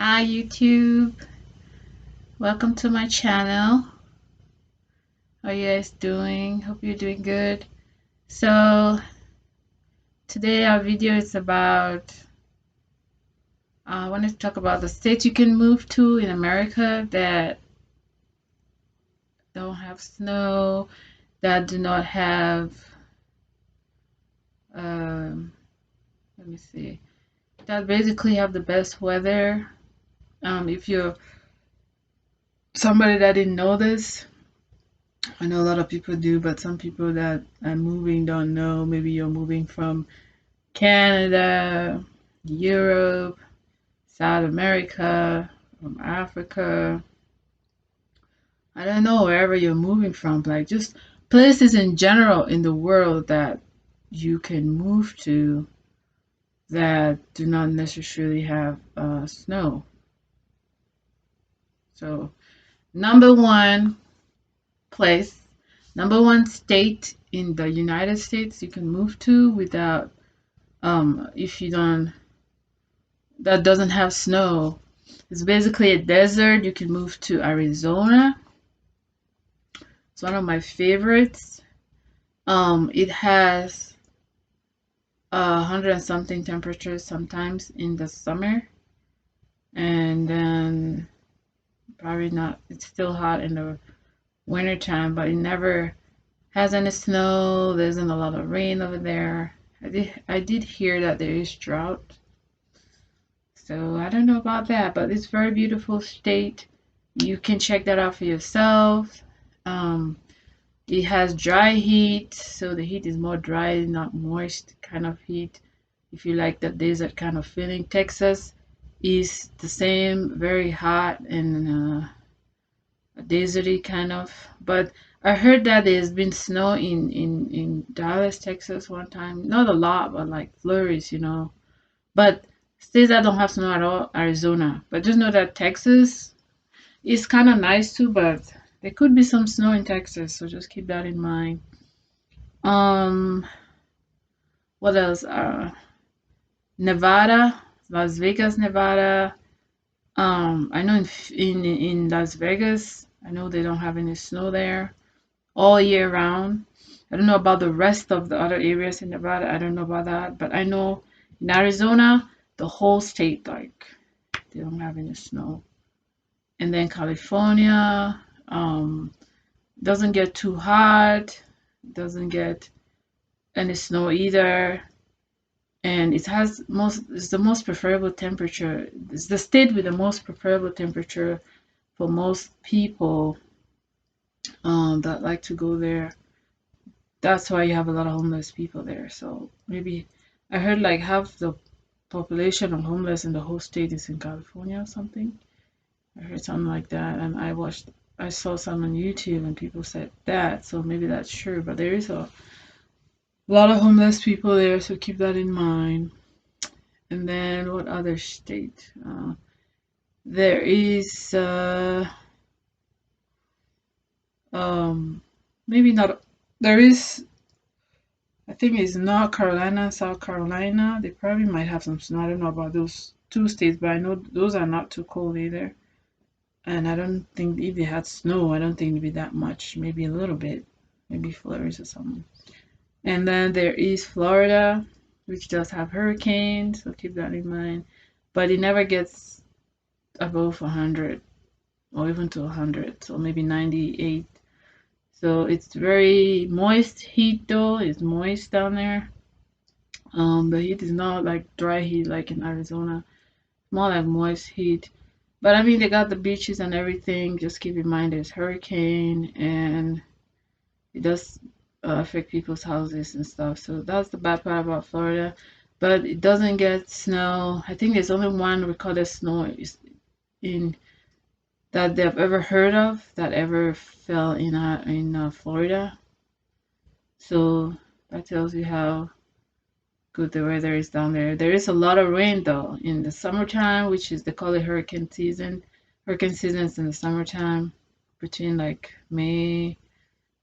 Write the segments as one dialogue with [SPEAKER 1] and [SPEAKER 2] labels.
[SPEAKER 1] Hi YouTube, welcome to my channel. How you guys doing? Hope you're doing good. So today our video is about I want to talk about the states you can move to in America that don't have snow, that do not have um, let me see, that basically have the best weather. If you're somebody that didn't know this, I know a lot of people do, but some people that are moving don't know. Maybe you're moving from Canada, Europe, South America, from Africa. I don't know wherever you're moving from, like just places in general in the world that you can move to that do not necessarily have snow. So, number one place, number one state in the United States you can move to without if you don't that doesn't have snow. It's basically a desert. You can move to Arizona. It's one of my favorites. It has 100 and something temperatures sometimes in the summer, and then probably not. It's still hot in the winter time, but it never has any snow. There isn't a lot of rain over there. I did hear that there is drought, so I don't know about that, but it's very beautiful state. You can check that out for yourself. Um, it has dry heat, so the heat is more dry, not moist kind of heat. If you like the desert kind of feeling, Texas is the same, very hot and deserty kind of. But I heard that there's been snow in Dallas, Texas one time. Not a lot, but like flurries. But states that don't have snow at all, Arizona. But just know that Texas is kind of nice too, but there could be some snow in Texas, so just keep that in mind. Um, what else? Nevada, Las Vegas, Nevada. I know in Las Vegas, I know they don't have any snow there all year round. I don't know about the rest of the other areas in Nevada. I don't know about that, but I know in Arizona, the whole state like they don't have any snow. And then California, doesn't get too hot, doesn't get any snow either, and it's the most preferable temperature. It's the state with the most preferable temperature for most people that like to go there. That's why you have a lot of homeless people there. So maybe I heard like half the population of homeless in the whole state is in California or something. I heard something like that, and I saw some on YouTube, and people said that. So maybe that's true, but there is a lot of homeless people there, so keep that in mind. And then what other state? There is um maybe not. There is, I think it's North Carolina, South Carolina. They probably might have some snow. I don't know about those two states, but I know those are not too cold either. And I don't think if they had snow, I don't think it'd be that much. Maybe a little bit, maybe flurries or something. And then there is Florida, which does have hurricanes, so keep that in mind. But it never gets above 100 or even to 100, so maybe 98. So it's very moist heat though. It's moist down there. The heat is not like dry heat like in Arizona. More like moist heat. But I mean, they got the beaches and everything. Just keep in mind there's hurricane and it does affect people's houses and stuff. So that's the bad part about Florida. But it doesn't get snow. I think there's only one recorded snow in that they've ever heard of that ever fell in Florida. So that tells you how good the weather is down there. There is a lot of rain though in the summertime, which is they call it hurricane season. Hurricane season is in the summertime between like May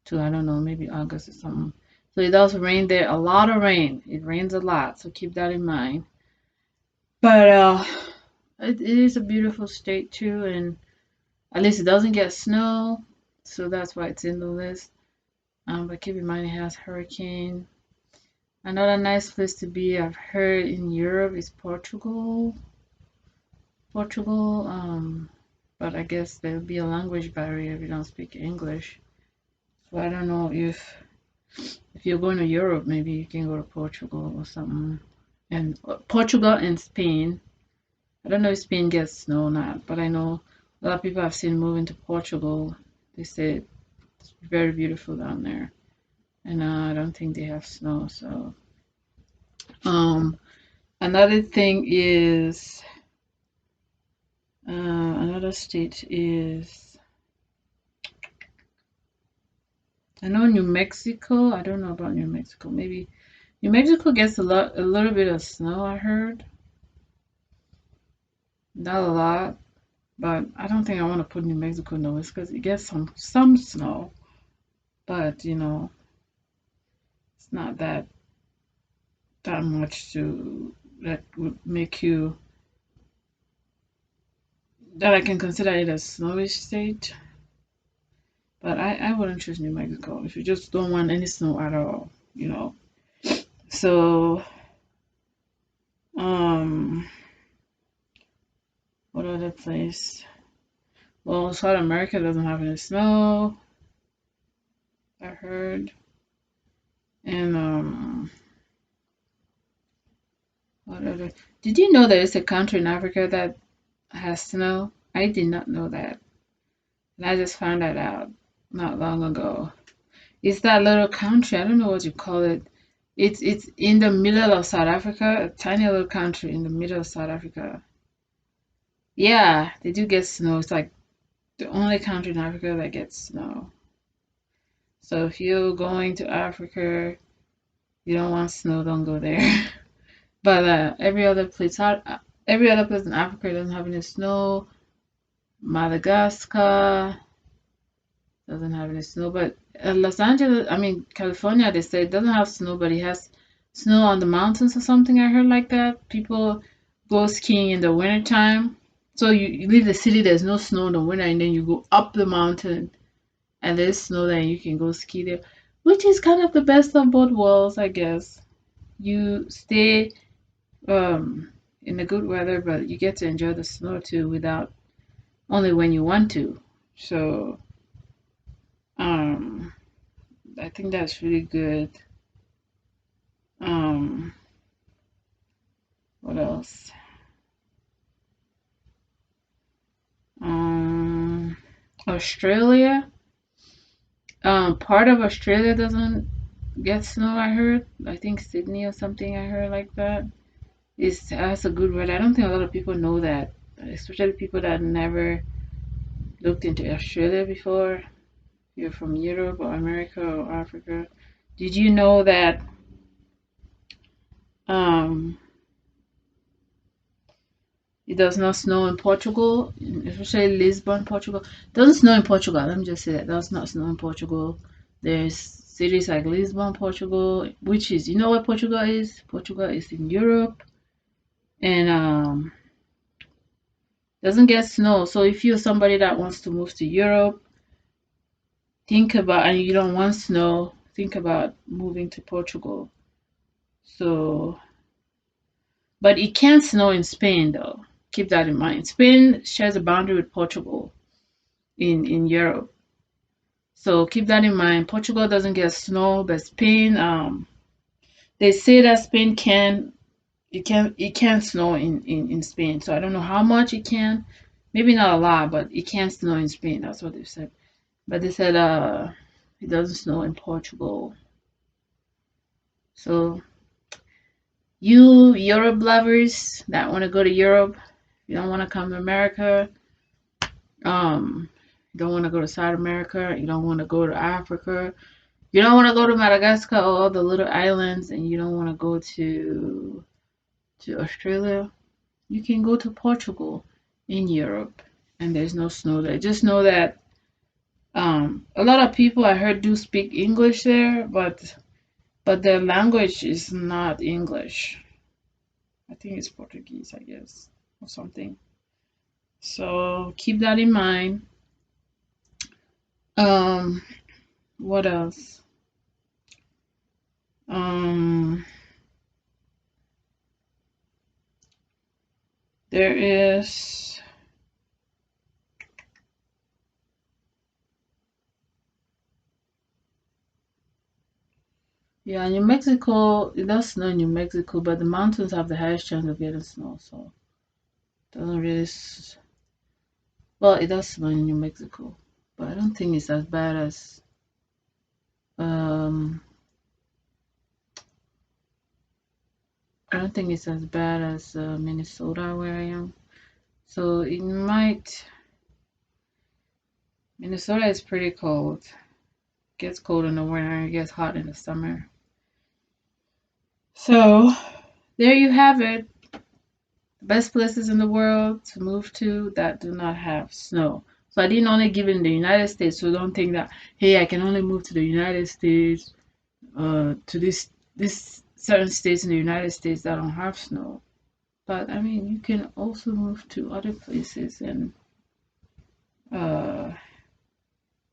[SPEAKER 1] to I don't know, maybe August or something. So it does rain there, a lot of rain. It rains a lot, so keep that in mind. But it is a beautiful state too, and at least it doesn't get snow, so that's why it's in the list. But keep in mind it has hurricane. Another nice place to be, I've heard in Europe, is Portugal. Portugal, but I guess there'll be a language barrier if you don't speak English. So I don't know if you're going to Europe, maybe you can go to Portugal or something. And Portugal and Spain. I don't know if Spain gets snow or not, but I know a lot of people I've seen moving to Portugal. They say it's very beautiful down there, and I don't think they have snow. So, um, another thing is another state is I know New Mexico. I don't know about New Mexico. Maybe New Mexico gets a little bit of snow. I heard not a lot, but I don't think I want to put New Mexico on the list because it gets some snow, but it's not that much to that would make you that I can consider it a snowy state. But I wouldn't choose New Mexico if you just don't want any snow at all. So um what other place? Well, South America doesn't have any snow, I heard. And what other did you know there is a country in Africa that has snow? I did not know that. And I just found that out not long ago. It's that little country. I don't know what you call it. It's in the middle of South Africa, a tiny little country in the middle of South Africa. Yeah, they do get snow. It's like the only country in Africa that gets snow. So if you're going to Africa, you don't want snow, don't go there. But every other place in Africa doesn't have any snow. Madagascar doesn't have any snow, but Los Angeles, I mean California, they say it doesn't have snow, but it has snow on the mountains or something. I heard like that. People go skiing in the wintertime. So you leave the city, there's no snow in the winter, and then you go up the mountain and there's snow there and you can go ski there, which is kind of the best of both worlds, I guess. You stay in the good weather, but you get to enjoy the snow too without only when you want to. So um I think that's really good. Um, what else? Um, Australia. Part of Australia doesn't get snow. I heard. I think Sydney or something. I heard like that. Is has a good weather. I don't think a lot of people know that, especially people that never looked into Australia before. You're from Europe or America or Africa. Did you know that um, it does not snow in Portugal, especially Lisbon, Portugal. It doesn't snow in Portugal. Let me just say that. It does not snow in Portugal. There's cities like Lisbon, Portugal, which is, you know what Portugal is? Portugal is in Europe and doesn't get snow. So if you're somebody that wants to move to Europe, think about, and you don't want snow, think about moving to Portugal. So, but it can snow in Spain though. Keep that in mind. Spain shares a boundary with Portugal in Europe. So keep that in mind. Portugal doesn't get snow, but Spain, they say that Spain it can snow in Spain. So I don't know how much it can. Maybe not a lot, but it can snow in Spain. That's what they said. But they said it doesn't snow in Portugal. So you Europe lovers that want to go to Europe, you don't want to come to America, you don't want to go to South America, you don't want to go to Africa, you don't want to go to Madagascar or all the little islands, and you don't want to go to Australia, you can go to Portugal in Europe, and there's no snow there. Just know that a lot of people I heard do speak English there, but their language is not English. I think it's Portuguese, I guess, or something. So keep that in mind. Um, what else? Um, there is, yeah, New Mexico. It does snow in New Mexico, but the mountains have the highest chance of getting snow. So it doesn't really. Well, it does snow in New Mexico, but I don't think it's as bad as um. I don't think it's as bad as Minnesota where I am. So it might. Minnesota is pretty cold. Gets cold in the winter. It gets hot in the summer. So there you have it. The best places in the world to move to that do not have snow. So I didn't only give it in the United States. So don't think that hey, I can only move to the United States, to this certain states in the United States that don't have snow. But I mean, you can also move to other places and uh,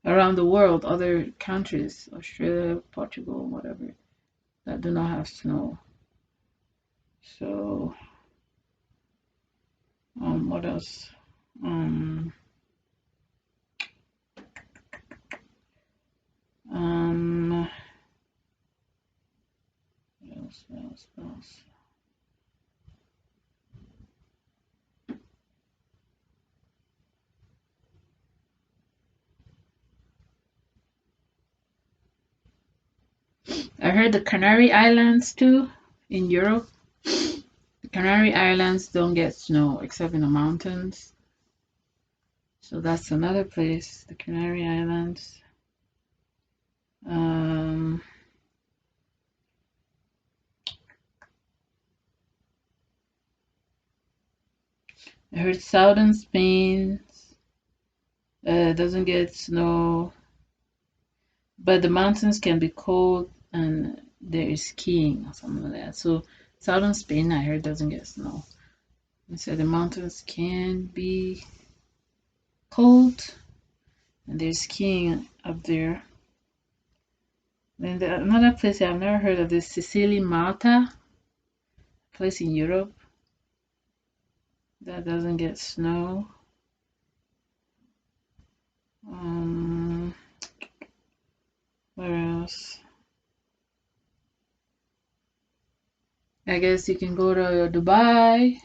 [SPEAKER 1] around the world, other countries, Australia, Portugal, whatever, that do not have snow. So, what else? Um, um, what else? What else? What else? I heard the Canary Islands too in Europe. The Canary Islands don't get snow except in the mountains. So that's another place, the Canary Islands. Um, I heard southern Spain doesn't get snow, but the mountains can be cold and there is skiing or something like that. So southern Spain, I heard, doesn't get snow. And so the mountains can be cold and there's skiing up there. Then another place I've never heard of is Sicily, Malta, place in Europe that doesn't get snow. Um, where else? I guess you can go to Dubai.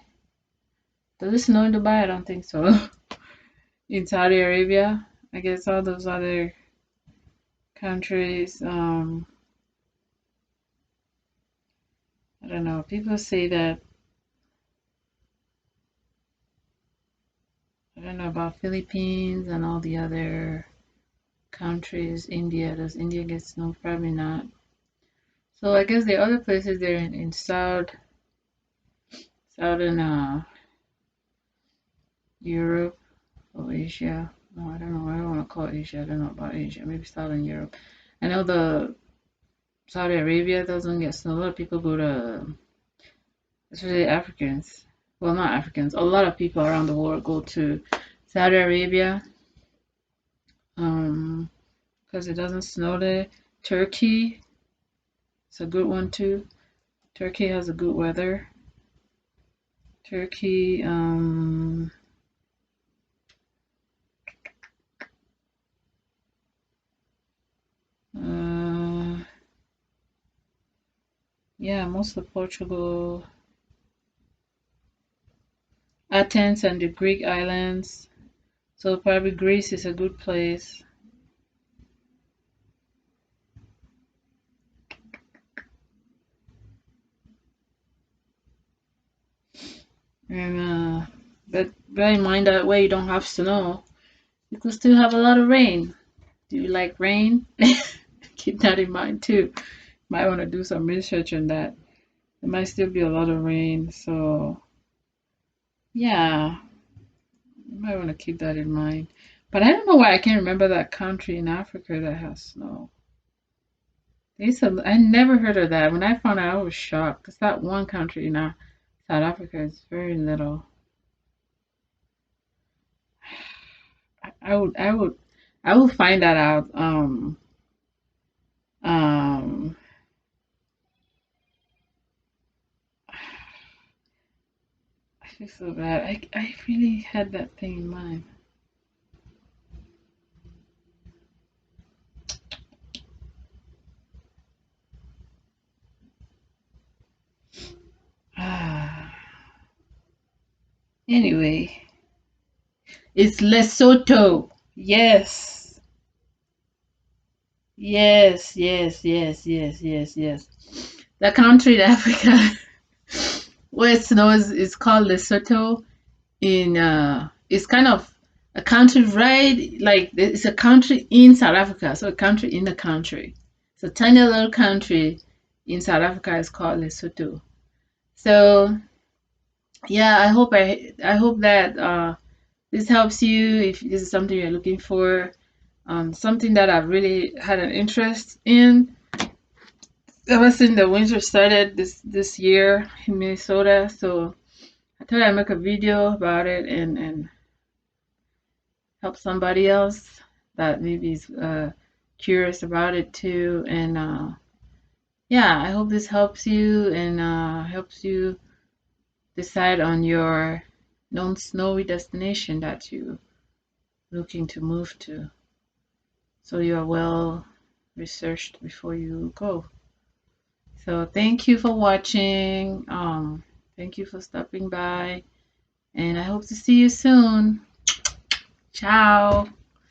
[SPEAKER 1] Does it snow in Dubai? I don't think so. In Saudi Arabia, I guess all those other countries. I don't know. People say that I don't know about Philippines and all the other countries. India, does India get snow? Probably not. So I guess the other places there in southern Europe or Asia. No, I don't know. I don't want to call it Asia. I don't know about Asia. Maybe southern Europe. I know the Saudi Arabia doesn't get snow. A lot of people go to, especially Africans. Well, not Africans. A lot of people around the world go to Saudi Arabia, um, because it doesn't snow there. Turkey, it's a good one too. Turkey has a good weather. Turkey, uh, yeah, most of Portugal, Athens and the Greek islands. So probably Greece is a good place. And but bear in mind that where you don't have snow, you could still have a lot of rain. Do you like rain? Keep that in mind too. Might want to do some research on that. There might still be a lot of rain, so yeah, you might want to keep that in mind. But I don't know why I can't remember that country in Africa that has snow. I never heard of that. When I found out, I was shocked. It's that one country now. South Africa is very little. I will find that out. Um, I feel so bad. I really had that thing in mind. Ah, anyway, it's Lesotho. Yes, yes. The country in Africa where it snows is called Lesotho. It's kind of a country right like it's a country in South Africa, so a country in the country. It's a tiny little country in South Africa is called Lesotho. So yeah, I hope that this helps you if this is something you're looking for. Something that I've really had an interest in ever since the winter started this year in Minnesota. So I thought I'd make a video about it and help somebody else that maybe is curious about it too. And yeah, I hope this helps you and helps you decide on your non-snowy destination that you're looking to move to. So you are well researched before you go. So thank you for watching. Thank you for stopping by, and I hope to see you soon. Ciao.